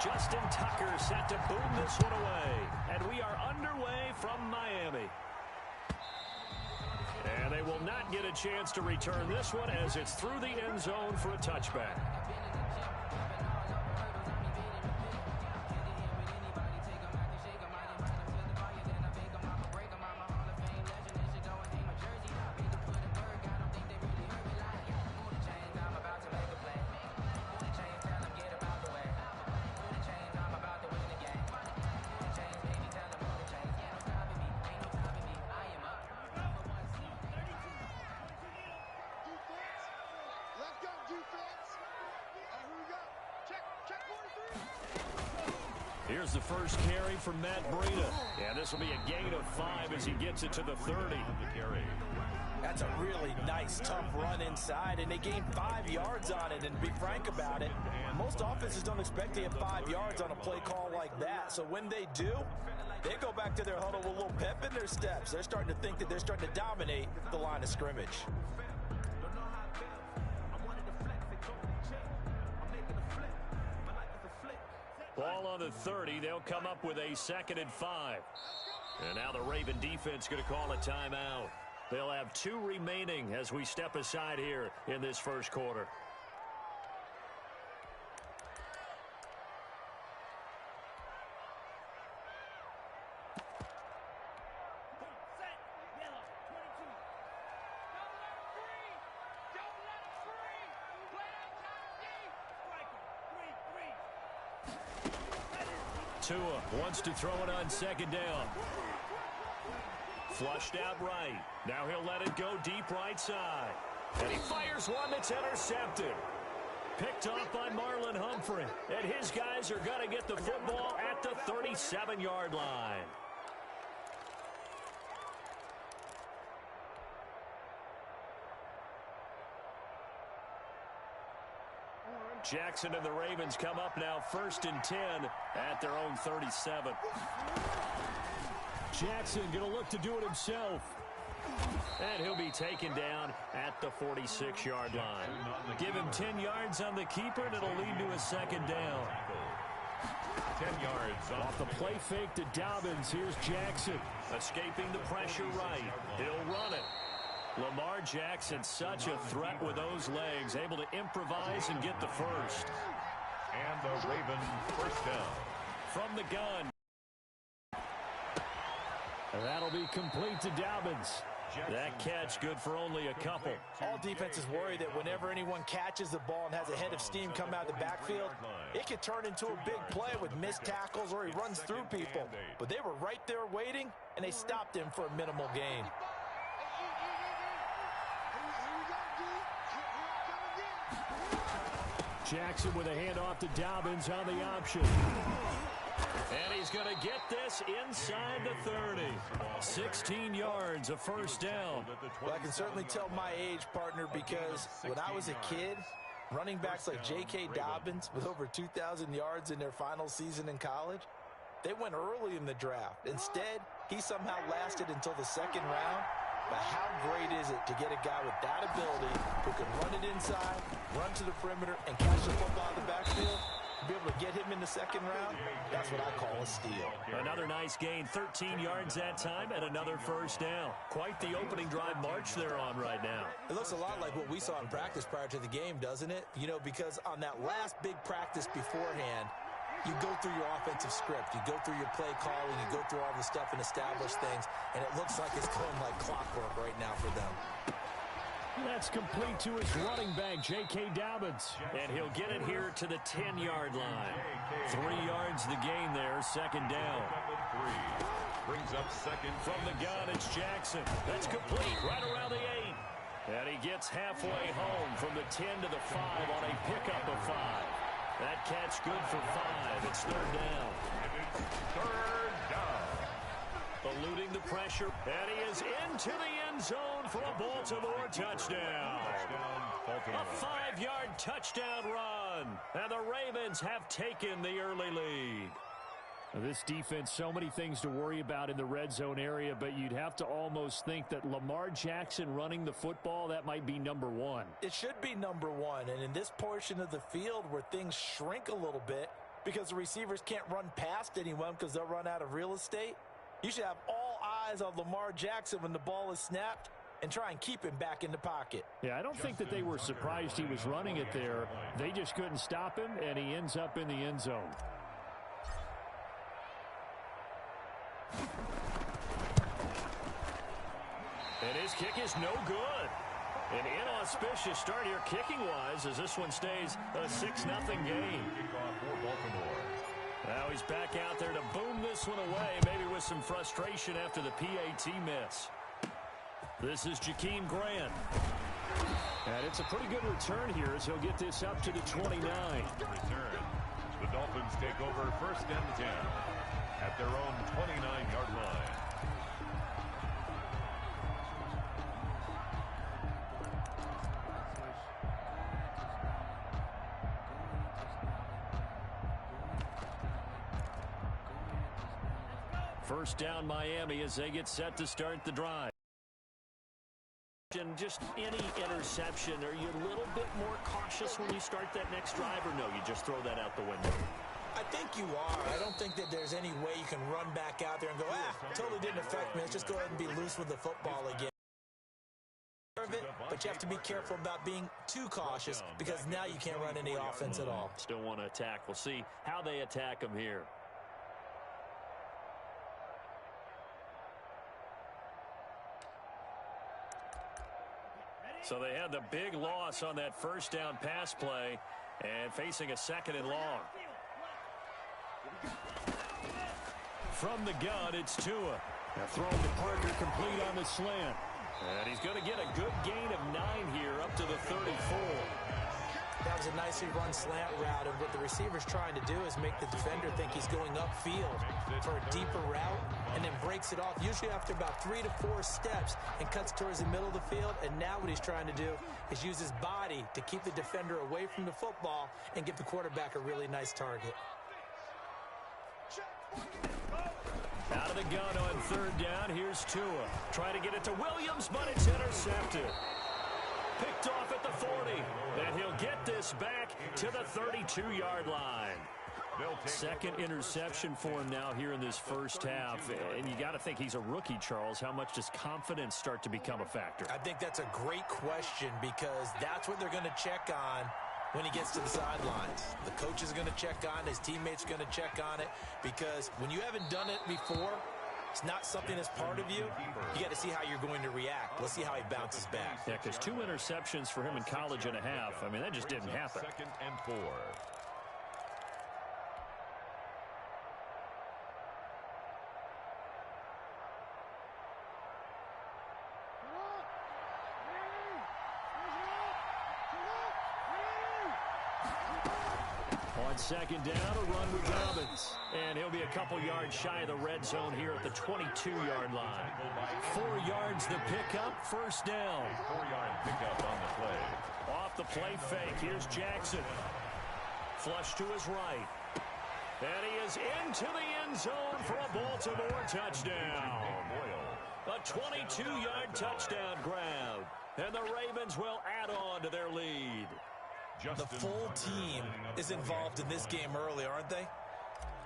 Justin Tucker set to boom this one away. And we are underway from Miami. And they will not get a chance to return this one as it's through the end zone for a touchback. Here's the first carry for Matt Breida. And this will be a gain of 5 as he gets it to the 30. That's a really nice, tough run inside, and they gained 5 yards on it. And to be frank about it, most offenses don't expect to get 5 yards on a play call like that. So when they do, they go back to their huddle with a little pep in their steps. They're starting to think that they're starting to dominate the line of scrimmage. Ball on the 30. They'll come up with a 2nd and 5. And now the Raven defense going to call a timeout. They'll have 2 remaining as we step aside here in this first quarter. Tua wants to throw it on 2nd down. Flushed out right. Now he'll let it go deep right side. And he fires one that's intercepted. Picked off by Marlon Humphrey. And his guys are going to get the football at the 37-yard line. Jackson and the Ravens come up now 1st and 10 at their own 37. Jackson going to look to do it himself. And he'll be taken down at the 46-yard line. Give him 10 yards on the keeper, and it'll lead to a 2nd down. 10 yards off the play fake to Dobbins. Here's Jackson. Escaping the pressure right. He'll run it. Lamar Jackson, such a threat with those legs, able to improvise and get the first. And the Ravens first down. From the gun. And that'll be complete to Dobbins. That catch good for only a couple. All defenses worry that whenever anyone catches the ball and has a head of steam come out of the backfield, it could turn into a big play with missed tackles or he runs through people. But they were right there waiting, and they stopped him for a minimal gain. Jackson with a handoff to Dobbins on the option. And he's going to get this inside the 30. 16 yards, a first down. Well, I can certainly tell my age, partner, because when I was a kid, running backs like J.K. Dobbins with over 2,000 yards in their final season in college, they went early in the draft. Instead, he somehow lasted until the 2nd round. But how great is it to get a guy with that ability who can run it inside, run to the perimeter, and catch the football in the backfield? To be able to get him in the 2nd round, that's what I call a steal. Another nice gain, 13 yards that time, and another first down. Quite the opening drive march they're on right now. It looks a lot like what we saw in practice prior to the game, doesn't it? You know, because on that last big practice beforehand, you go through your offensive script, you go through your play calling, you go through all the stuff and establish things, and it looks like it's going like clockwork right now for them. That's complete to his running back, J.K. Dobbins. And he'll get it here to the 10-yard line. 3 yards the gain there, 2nd down. Brings up 2nd. From the gun, it's Jackson. That's complete right around the 8. And he gets halfway home from the 10 to the 5 on a pickup of 5. That catch good for 5. It's 3rd down. Third down. Eluding the pressure. And he is into the end zone for a Baltimore touchdown. A 5-yard touchdown run. And the Ravens have taken the early lead. This defense, so many things to worry about in the red zone area, but you'd have to almost think that Lamar Jackson running the football, that might be number 1. It should be number 1, and in this portion of the field where things shrink a little bit, because the receivers can't run past anyone because they'll run out of real estate. You should have all eyes on Lamar Jackson when the ball is snapped and try and keep him back in the pocket. Yeah, I don't think that they were surprised he was running it there. They just couldn't stop him, and he ends up in the end zone. And his kick is no good. An inauspicious start here kicking-wise as this one stays a 6-0 game. Kickoff for Baltimore. Now he's back out there to boom this one away, maybe with some frustration after the PAT miss. This is Jakeem Grant. And it's a pretty good return here as he'll get this up to the 29. Return. The Dolphins take over 1st and 10 at their own 29-yard line. First down Miami as they get set to start the drive. And just any interception, are you a little bit more cautious when you start that next drive, or no, you just throw that out the window? I think you are. I don't think that there's any way you can run back out there and go, totally didn't affect me. Let's just go ahead and be loose with the football again. But you have to be careful about being too cautious because now you can't run any offense at all. Still want to attack. We'll see how they attack him here. So they had the big loss on that first down pass play and facing a 2nd and long. From the gun, it's Tua. Now thrown to Parker, complete on the slant. And he's going to get a good gain of 9 here up to the 34. That was a nicely run slant route, and what the receiver's trying to do is make the defender think he's going upfield for a deeper route and then breaks it off, usually after about 3 to 4 steps, and cuts towards the middle of the field. And now what he's trying to do is use his body to keep the defender away from the football and give the quarterback a really nice target. Out of the gun on 3rd down, here's Tua. Trying to get it to Williams, but it's intercepted. Picked off at the 40, and he'll get this back to the 32-yard line. 2nd interception for him now here in this first half. And you got to think he's a rookie, Charles. How much does confidence start to become a factor? I think that's a great question because that's what they're going to check on when he gets to the sidelines. The coach is going to check on it. His teammates are going to check on it because when you haven't done it before, it's not something that's part of you. You got to see how you're going to react. Let's see how he bounces back. Yeah, because 2 interceptions for him in college and a half. I mean, that just didn't happen. 2nd and 4. On 2nd down, a run with Dobbins. And he'll be a couple yards shy of the red zone here at the 22-yard line. 4 yards the pickup, 1st down. 4-yard pickup on the play. Off the play fake, here's Jackson. Flush to his right. And he is into the end zone for a Baltimore touchdown. A 22-yard touchdown grab. And the Ravens will add on to their lead. The full team is involved in this game early, aren't they?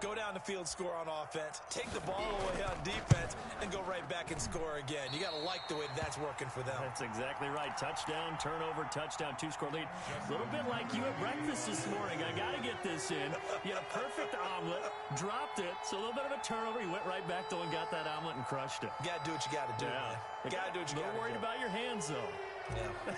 Go down the field, score on offense, take the ball away on defense, and go right back and score again. You got to like the way that's working for them. That's exactly right. Touchdown, turnover, touchdown, 2-score lead. A little bit like you at breakfast this morning. I got to get this in. You had a perfect omelet, dropped it, so a little bit of a turnover. You went right back, though, and got that omelet and crushed it. You got to do what you got to do, man. You got to do what you got to do. A little worried about your hands, though. Yeah.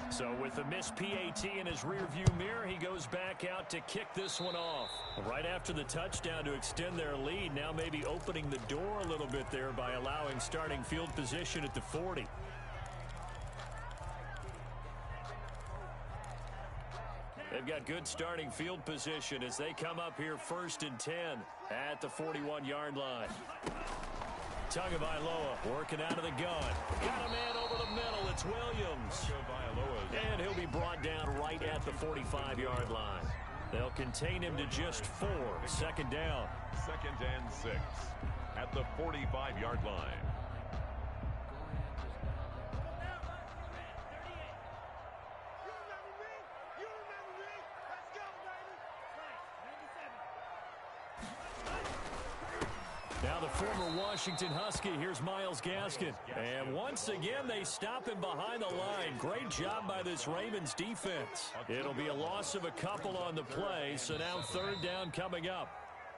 So with the missed PAT in his rearview mirror, he goes back out to kick this one off. Right after the touchdown to extend their lead, now maybe opening the door a little bit there by allowing starting field position at the 40. They've got good starting field position as they come up here 1st and 10 at the 41-yard line. Tagovailoa working out of the gun. Got a man over the middle. It's Williams. And he'll be brought down right at the 45-yard line. They'll contain him to just 4. 2nd down. 2nd and 6 at the 45-yard line. former Washington Husky. Here's Myles Gaskin. And once again, they stop him behind the line. Great job by this Ravens defense. It'll be a loss of a couple on the play, so now third down coming up.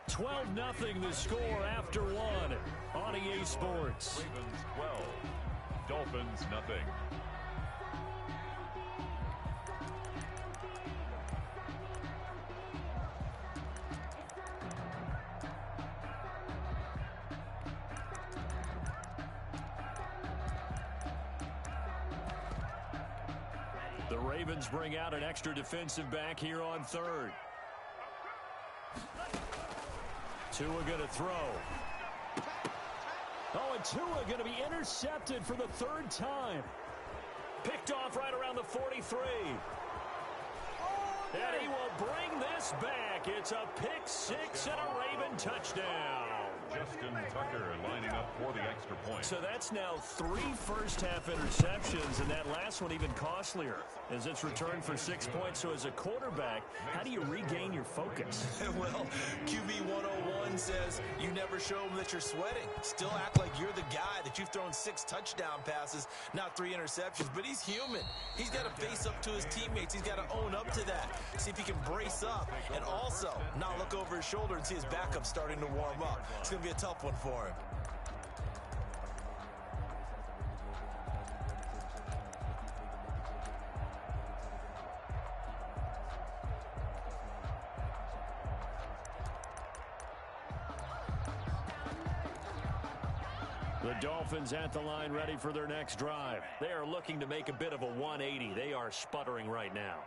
12-0 the score after one on EA Sports. Ravens 12, Dolphins nothing. The Ravens bring out an extra defensive back here on third. Tua going to throw. Oh, and Tua going to be intercepted for the third time. Picked off right around the 43. And he will bring this back. It's a pick six and a Raven touchdown. Justin Tucker lining up for the extra point. So that's now 3 first-half interceptions, and that last one even costlier as it's returned for 6 points. So as a quarterback, how do you regain your focus? Well, QB 101 says you never show them that you're sweating. Still act like you're the guy that you've thrown 6 touchdown passes, not 3 interceptions. But he's human. He's got to face up to his teammates. He's got to own up to that. See if he can brace up and also not look over his shoulder and see his backup starting to warm up. It's going to be a tough one for him. The Dolphins at the line ready for their next drive. They are looking to make a bit of a 180. They are sputtering right now.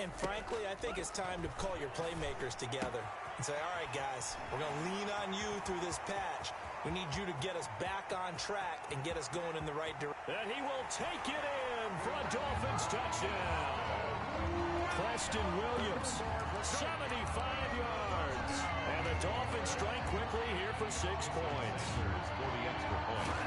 And frankly, I think it's time to call your playmakers together and say, all right, guys, we're going to lean on you through this patch. We need you to get us back on track and get us going in the right direction. And he will take it in for a Dolphins touchdown. Preston Williams, 75 yards. And the Dolphins strike quickly here for 6 points. For the extra point.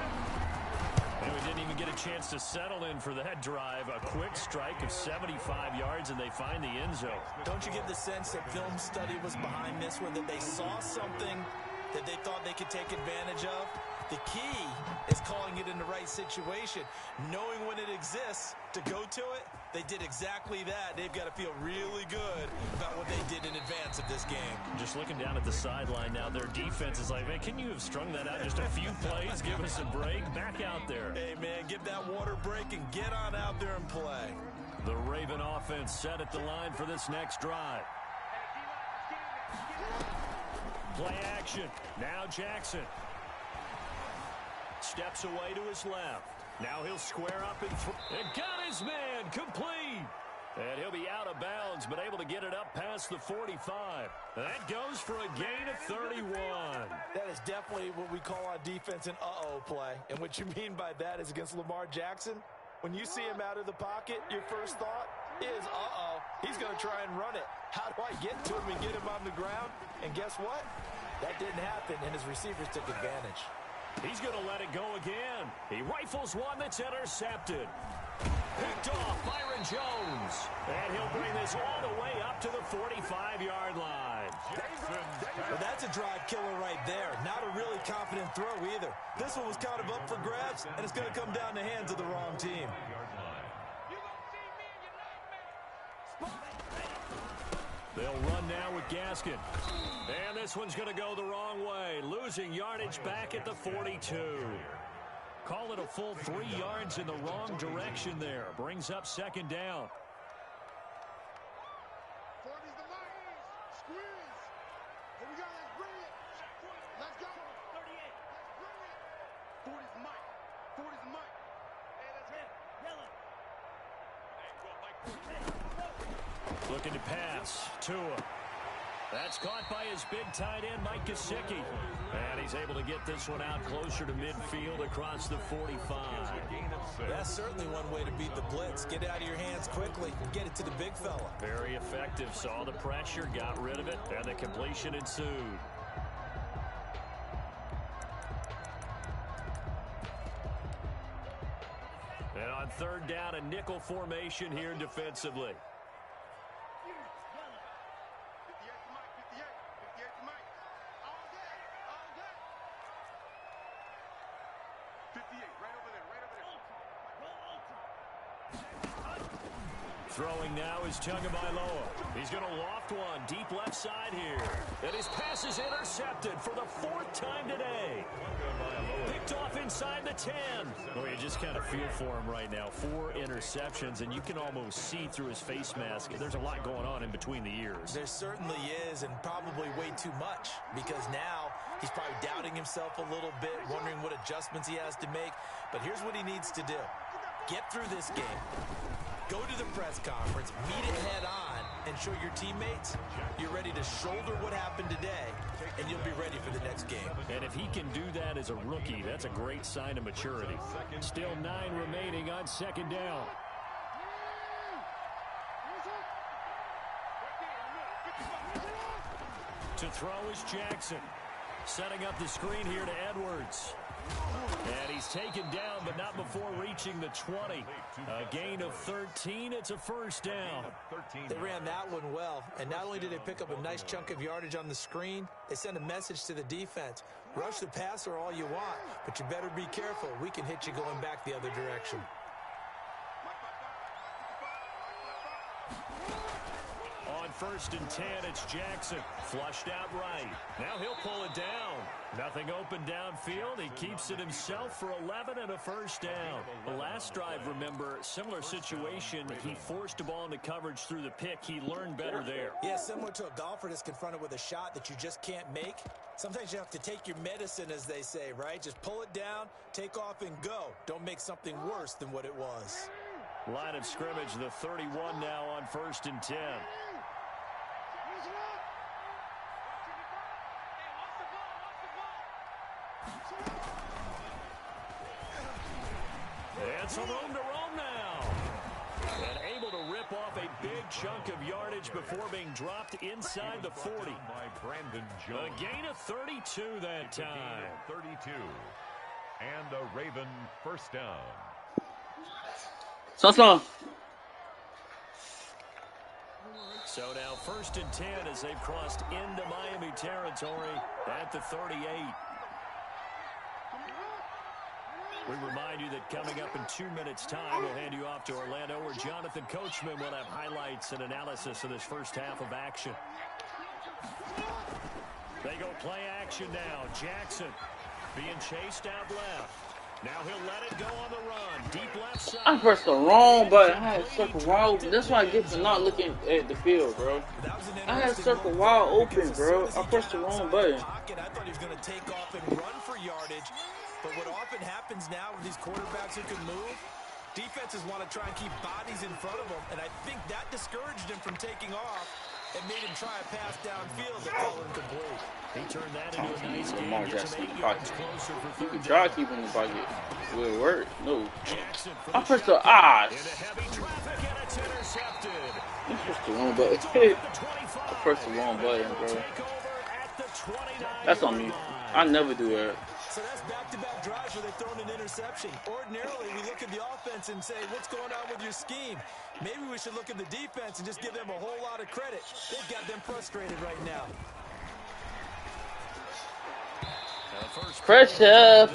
And we didn't even get a chance to settle in for that drive. A quick strike of 75 yards, and they find the end zone. Don't you get the sense that film study was behind this one, that they saw something that they thought they could take advantage of? The key is calling it in the right situation, knowing when it exists to go to it. They did exactly that. They've got to feel really good about what they did in advance of this game. Just looking down at the sideline now, their defense is like, man, can you have strung that out just a few plays? Give us a break. Back out there. Hey, man, give that water break and get on out there and play. The Raven offense set at the line for this next drive. Play action. Now Jackson. Steps away to his left. Now he'll square up and got his man complete. And he'll be out of bounds, but able to get it up past the 45. That goes for a gain of 31. That is definitely what we call on defense an uh-oh play. And what you mean by that is against Lamar Jackson, when you see him out of the pocket, your first thought is, uh-oh, he's going to try and run it. How do I get to him and get him on the ground? And guess what? That didn't happen, and his receivers took advantage. He's going to let it go again. He rifles one that's intercepted. Picked off Byron Jones. And he'll bring this all the way up to the 45-yard line. Well, that's a drive killer right there. Not a really confident throw either. This one was kind of up for grabs, and it's going to come down the hands of the wrong team. They'll run now with Gaskin. And this one's going to go the wrong way. Losing yardage back at the 42. Call it a full 3 yards in the wrong direction there. Brings up second down. Looking to pass. Tua. That's caught by his big tight end, Mike Gesicki. And he's able to get this one out closer to midfield across the 45. That's certainly one way to beat the blitz. Get it out of your hands quickly and get it to the big fella. Very effective. Saw the pressure, got rid of it, and the completion ensued. And on third down, a nickel formation here defensively. Throwing now is Tagovailoa. He's going to loft one deep left side here. And his pass is intercepted for the 4th time today. Picked off inside the 10. Well, you just kind of feel for him right now. 4 interceptions, and you can almost see through his face mask. There's a lot going on in between the ears. There certainly is, and probably way too much, because now he's probably doubting himself a little bit, wondering what adjustments he has to make. But here's what he needs to do. Get through this game. Go to the press conference, meet it head on, and show your teammates you're ready to shoulder what happened today, and you'll be ready for the next game. And if he can do that as a rookie, that's a great sign of maturity. Still 9 remaining on 2nd down. To throw is Jackson. Setting up the screen here to Edwards. And he's taken down, but not before reaching the 20. A gain of 13. It's a 1st down. They ran that one well, and not only did they pick up a nice chunk of yardage on the screen, they sent a message to the defense. Rush the passer all you want, but you better be careful. We can hit you going back the other direction. On 1st and 10, it's Jackson. Flushed out right. Now he'll pull it down. Nothing open downfield. He keeps it himself for 11 and a 1st down. The last drive, remember, similar situation. He forced a ball into coverage through the pick. He learned better there. Yeah, similar to a golfer that's confronted with a shot that you just can't make. Sometimes you have to take your medicine, as they say, right? Just pull it down, take off, and go. Don't make something worse than what it was. Line of scrimmage, the 31 now on 1st and 10. And some room to roam now. And able to rip off a big chunk of yardage before being dropped inside the 40. A gain of 32 that time. 32. And a Raven 1st down. So now 1st and 10 as they've crossed into Miami territory at the 38. We remind you that coming up in 2 minutes' time, we'll hand you off to Orlando, where Jonathan Coachman will have highlights and analysis of this first half of action. They go play action now. Jackson being chased out left. Now he'll let it go on the run. Deep left side. I pressed the wrong button. I had circle wide open. That's why I get for not looking at the field, bro. I had circle wide open, bro. I pressed the wrong button. I thought he was going to take off and run for yardage. But what often happens now with these quarterbacks who can move, defenses want to try and keep bodies in front of them. And I think that discouraged him from taking off and made him try a pass downfield that fell incomplete. He turned that into a nice game. Gets him 8 yards closer for 3rd down. Try keeping the pocket. Will it work? No. I pressed the odds. Into heavy traffic, and it's intercepted. I pressed the wrong button. I pressed the wrong button, bro. That's on me. I never do that. So that's back-to-back drives where they've thrown an interception. Ordinarily, we look at the offense and say, what's going on with your scheme? Maybe we should look at the defense and just give them a whole lot of credit. They've got them frustrated right now. Pressure.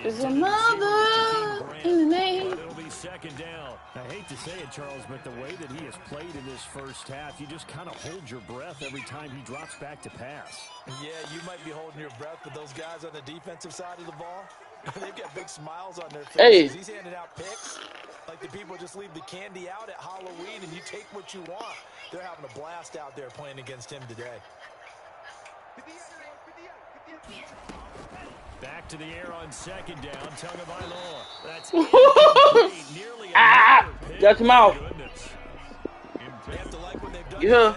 There's another in the name. It'll be 2nd down. I hate to say it, Charles, but the way that he has played in this first half, you just kind of hold your breath every time he drops back to pass. Yeah, you might be holding your breath, but those guys on the defensive side of the ball, they've got big smiles on their faces. Hey. He's handing out picks like the people just leave the candy out at Halloween and you take what you want. They're having a blast out there playing against him today. Back to the air on 2nd down. Tagovailoa. That's nearly Got him out. Yeah.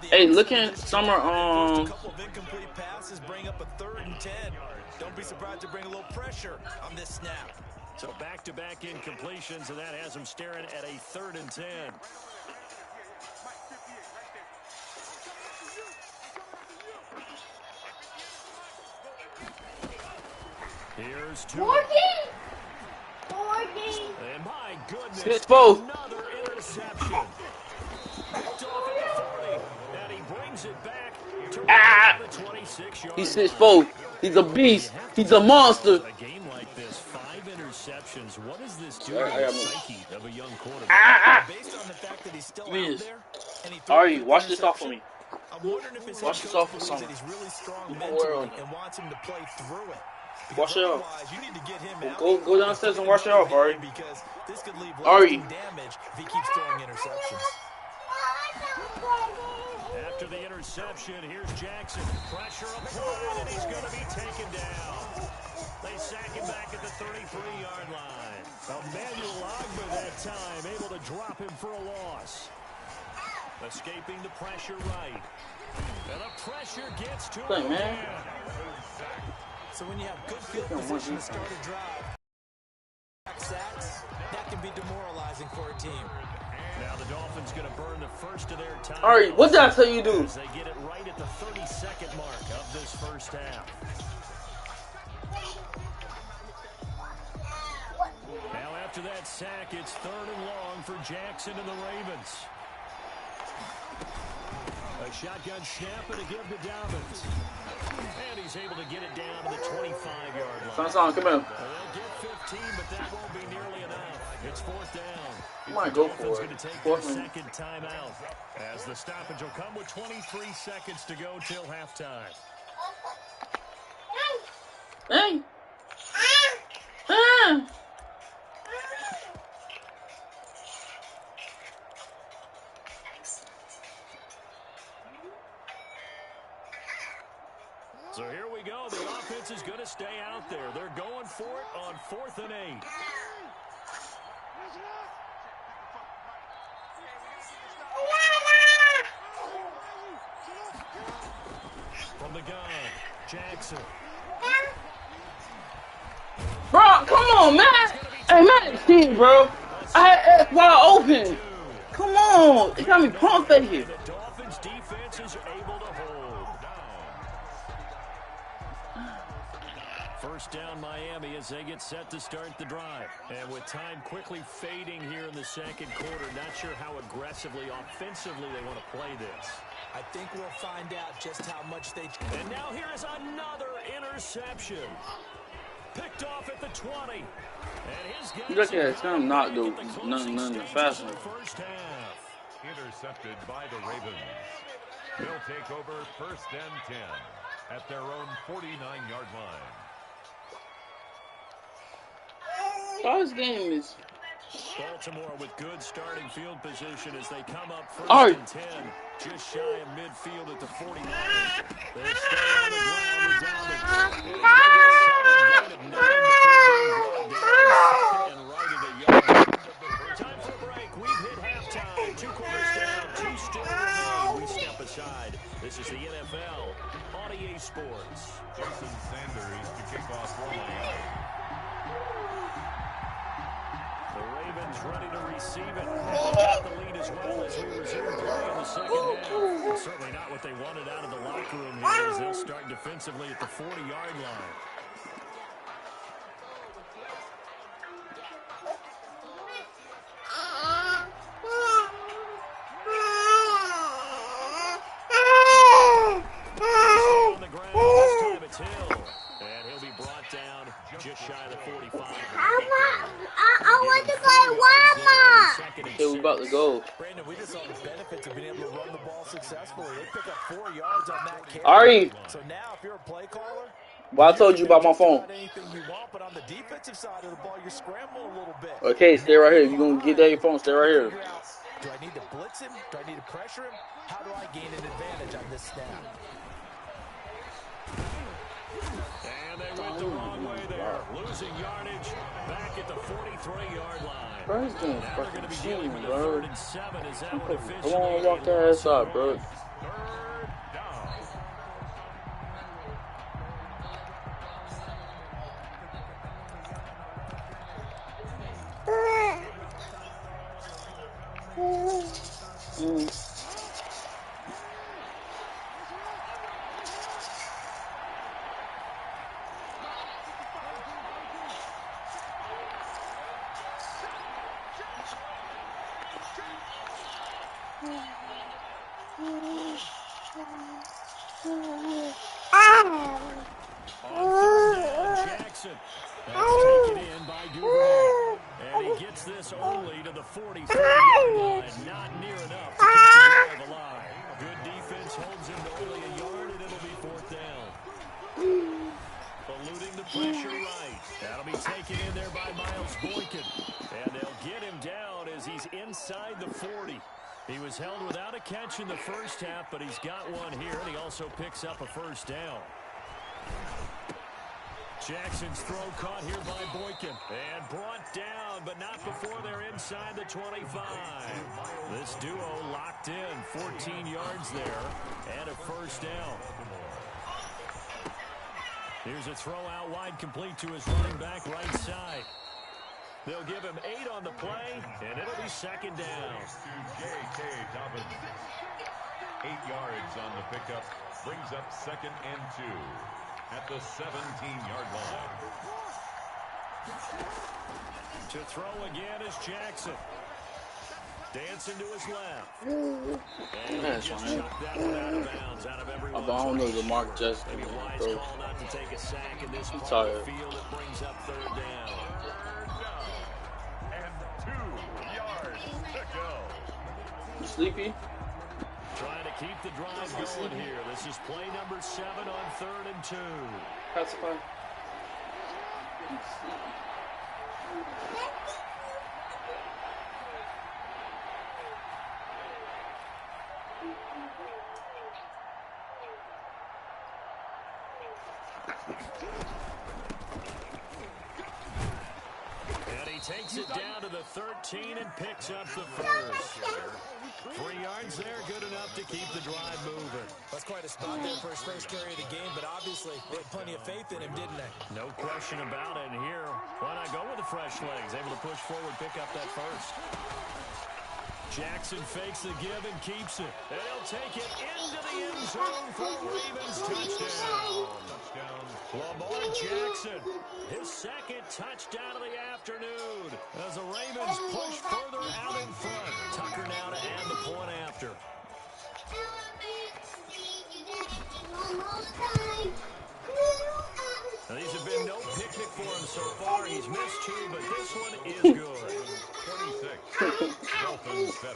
Hey, looking summer a couple of incomplete passes bring up a 3rd and 10. Don't be surprised to bring a little pressure on this snap. So back-to-back incompletions, and that has him staring at a 3rd and 10. Here's two. And my goodness, another interception. Picked off at the 40, and he brings it back to the 26-yard line. He's 6'4". He's a beast. He's a monster. A game like interceptions. What does this do to the psyche of a young quarterback? Based on the fact that he's still out there, and he Ari, watch this off for me. I'm wondering if his watch head this coach off for believes someone. that he's really strong mentally and wants him to play through it. Wash it off. You need to get him out. Go downstairs and wash it off, Ari. Because this could leave Ari. damage if he keeps throwing interceptions. After the interception, here's Jackson. Pressure applied, and he's going to be taken down. They sack him back at the 33-yard line. Emmanuel Ogba that time, able to drop him for a loss. Escaping the pressure right. And the pressure gets to him again. So when you have good field position to start a drive, sacks, that can be demoralizing for a team. Now the Dolphins going to burn the first of their time. All right, what did I tell you to do? As they get it right at the 32nd mark of this first half. Now after that sack, it's 3rd and long for Jackson and the Ravens. A shotgun snap and a give to Dobbins. And he's able to get it down to the 25-yard line. Son, come here. They'll get 15, but that won't be nearly enough. It's 4th down. You might go for it. Going to take their second timeout. As the stoppage will come with 23 seconds to go till halftime. Hey. So here we go. The offense is going to stay out there. They're going for it on 4th and 8. From the gun, Jackson. Bro, come on, man. Hey, man, see, bro. I had X wide open. Come on. It got me pump faking. The Dolphins defense is able to hold. First down Miami as they get set to start the drive. And with time quickly fading here in the second quarter, not sure how aggressively, offensively they want to play this. I think we'll find out just how much they... And now here is another interception. Picked off at the 20. And his guys... You look at it, it's not do nothing faster. First half. Intercepted by the Ravens. They'll take over 1st and 10 at their own 49-yard line. This game is... Baltimore with good starting field position as they come up 1st Art. and 10. Just shy of midfield at the 49. They stay on the ground with Dobbins. And it's going to be a solid gain of 9 before being brought down 2nd and right at a yard. Time for a break. We've hit halftime. 2 quarters down. 2 still remain. We step aside. This is the NFL on EA Sports. Jason Sanders to kick off for Miami. The Ravens ready to receive it. They got the lead as well as we resume play in the second half. Certainly not what they wanted out of the locker room here as they'll start defensively at the 40-yard line. On the ground, this time it's Hill. And he'll be brought down just shy of the 45. I want to play Walmart. Okay, we about to go. Brandon, we just saw the benefits of being able to run the ball successfully. They pick up 4 yards on that carry. Ari, So now, if you're a play caller, well, I told you about my phone. not anything you want, but on the defensive side of the ball, you're scrambling a little bit. Okay, stay right here. If you're going to get that your phone, stay right here. Figure out, do I need to blitz him? Do I need to pressure him? How do I gain an advantage on this snap? And they went the wrong way there. Losing yardage back at the 43-yard line. Bro, this game's Now they're going to fucking be cheating, dealing with a bro. 3rd and 7 as that one Come on, officially walk that ass out, bro. 3rd down. On 3rd down, Jackson. That's taken in by Duvernay. 40-30 line. Not near enough to keep the drive alive. Good defense holds him to only a yard, and it'll be 4th down. Eluding the pressure right. That'll be taken in there by Miles Boykin. And they'll get him down as he's inside the 40. He was held without a catch in the first half, but he's got one here, and he also picks up a 1st down. Jackson's throw caught here by Boykin. And brought down, but not before they're inside the 25. This duo locked in. 14 yards there, and a 1st down. Here's a throw out wide, complete to his running back right side. They'll give him 8 on the play, and it'll be 2nd down. J.K. Dobbins. 8 yards on the pickup. Brings up 2nd and 2 at the 17-yard line. To throw again is Jackson. Dancing to his left. And he just chucked that one out of bounds, out of everyone's I don't know the Mark Justin. Maybe wise call not to take a sack in this part tired. of the field. It brings up 3rd down. 3rd down. And 2 yards to go. You sleepy? Trying to keep the drive going here. This is play number 7 on 3rd and 2. Pacify. And he takes it down to the 13 and picks up the 1st. 3 yards there, good enough to keep the drive moving. That's quite a spot there for his first carry of the game, but obviously they had plenty of faith in him, didn't they? No question about it. And here, why not go with the fresh legs? Able to push forward, pick up that 1st. Jackson fakes the give and keeps it. And he'll take it into the end zone for a Ravens touchdown. Lamar Jackson, his 2nd touchdown of the afternoon. As the Ravens push further out in front. Tucker now to add the point after. Now, these have been no picnic for him so far. He's missed 2, but this one is good. 26. Dolphins 7.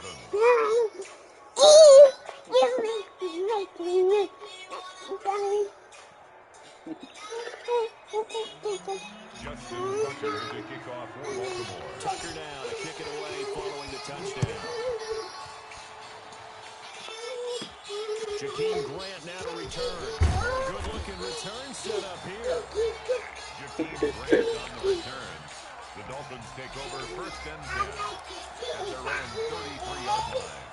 Justin Tucker to kick off for Baltimore. Tucker now to kick it away following the touchdown. Jakeem Grant now to return. Good-looking return set up here. Jakeem Grant on the return. The Dolphins take over 1st and 10 at their own 33-yard line.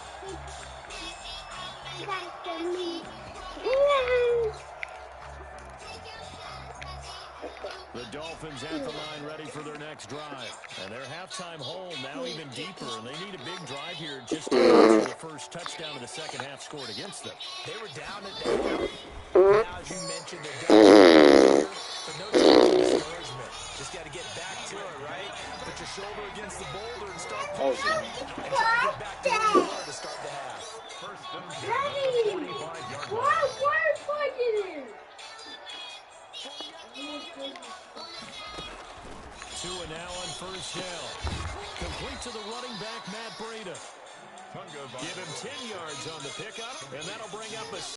The Dolphins at the line ready for their next drive. And their halftime hole now even deeper, and they need a big drive here just to get the first touchdown of the second half scored against them. They were down at the half. Now, as you mentioned, they're down, but no time for discouragement. Just got to get back to it, right? Put your shoulder against the boulder and start pushing. And try to get back to where you were to start the half. 1st and 10 at the 45-yard line. Tua now on 1st down. Complete to the running back, Matt Breida. Give him 10 yards on the pickup, and that'll bring up a